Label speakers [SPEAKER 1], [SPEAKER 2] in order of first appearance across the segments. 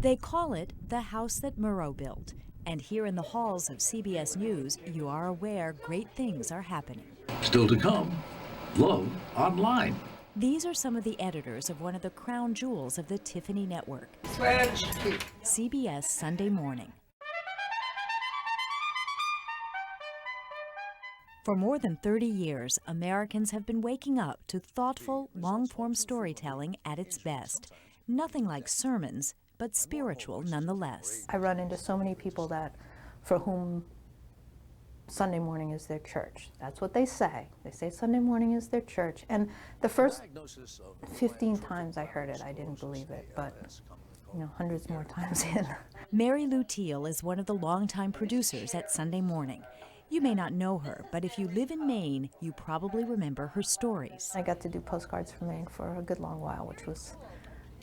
[SPEAKER 1] They call it the house that Murrow built. And here in the halls of CBS News, you are aware great things are happening.
[SPEAKER 2] Still to come, Love Online.
[SPEAKER 1] These are some of the editors of one of the crown jewels of the Tiffany network, CBS Sunday Morning. For more than 30 years, Americans have been waking up to thoughtful, long-form storytelling at its best. Nothing like sermons, but spiritual nonetheless.
[SPEAKER 3] I run into so many people for whom Sunday morning is their church. That's what they say. They say Sunday morning is their church. And the first 15 times I heard it, I didn't believe it, but hundreds more times in.
[SPEAKER 1] Mary Lou Teal is one of the longtime producers at Sunday Morning. You may not know her, but if you live in Maine, you probably remember her stories.
[SPEAKER 3] I got to do postcards from Maine for a good long while, which was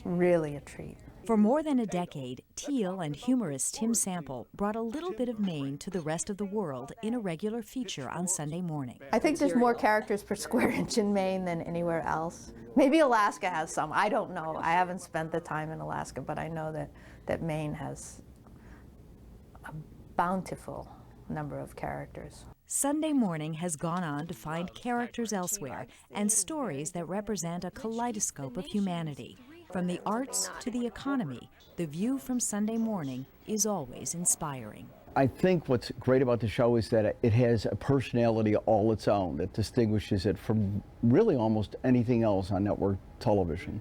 [SPEAKER 3] really a treat.
[SPEAKER 1] For more than a decade, Teal and humorist Tim Sample brought a little bit of Maine to the rest of the world in a regular feature on Sunday Morning.
[SPEAKER 3] I think there's more characters per square inch in Maine than anywhere else. Maybe Alaska has some, I don't know. I haven't spent the time in Alaska, but I know that Maine has a bountiful number of characters.
[SPEAKER 1] Sunday Morning has gone on to find characters elsewhere and stories that represent a kaleidoscope of humanity. From the arts to the economy, the view from Sunday Morning is always inspiring.
[SPEAKER 4] I think what's great about the show is that it has a personality all its own that distinguishes it from really almost anything else on network television.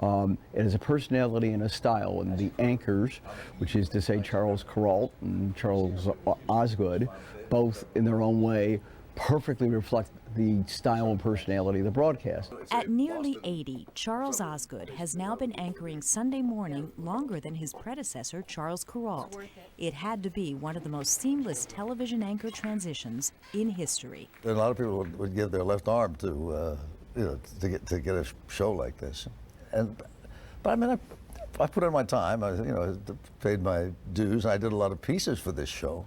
[SPEAKER 4] It has a personality and a style, and the anchors, which is to say Charles Kuralt and Charles Osgood, both in their own way perfectly reflect the style and personality of the broadcast.
[SPEAKER 1] At nearly 80, Charles Osgood has now been anchoring Sunday Morning longer than his predecessor, Charles Kuralt. It had to be one of the most seamless television anchor transitions in history.
[SPEAKER 5] A lot of people would give their left arm to get a show like this, but I mean, I put in my time. I paid my dues. I did a lot of pieces for this show,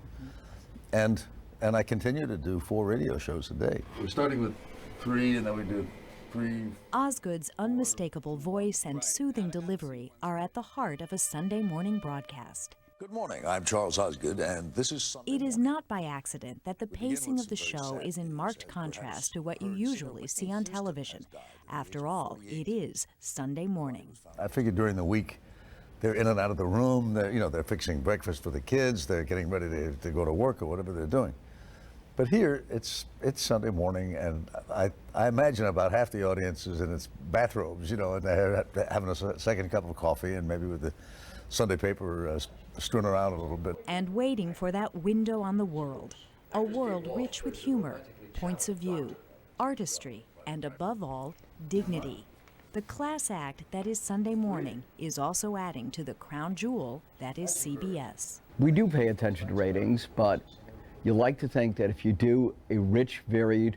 [SPEAKER 5] and I continue to do 4 radio shows a day. We're starting with 3, and then we do 3.
[SPEAKER 1] Osgood's unmistakable voice and soothing delivery are at the heart of a Sunday morning broadcast.
[SPEAKER 5] Good morning, I'm Charles Osgood, and this is Sunday
[SPEAKER 1] It is not by accident that the pacing of the show is in marked contrast to what you usually see on television. After all, it is Sunday Morning.
[SPEAKER 5] I figured during the week, they're in and out of the room, they're fixing breakfast for the kids, they're getting ready to go to work or whatever they're doing. But here, it's Sunday morning, and I imagine about half the audience is in its bathrobes, and they're having a second cup of coffee and maybe with the Sunday paper strewn around a little bit.
[SPEAKER 1] And waiting for that window on the world, a world rich with humor, points of view, artistry, and above all, dignity. The class act that is Sunday Morning is also adding to the crown jewel that is CBS.
[SPEAKER 4] We do pay attention to ratings, but you like to think that if you do a rich, varied,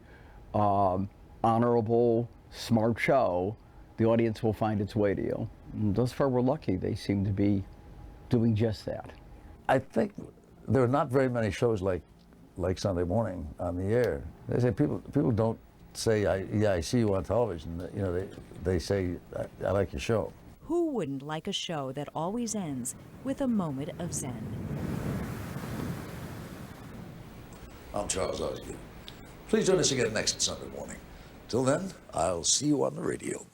[SPEAKER 4] honorable, smart show, the audience will find its way to you. And thus far, we're lucky. They seem to be doing just that.
[SPEAKER 5] I think there are not very many shows like Sunday Morning on the air. They say people don't say, I see you on television. They say, I like your show.
[SPEAKER 1] Who wouldn't like a show that always ends with a moment of zen?
[SPEAKER 5] I'm Charles Osgood. Please join us again next Sunday morning. Till then, I'll see you on the radio.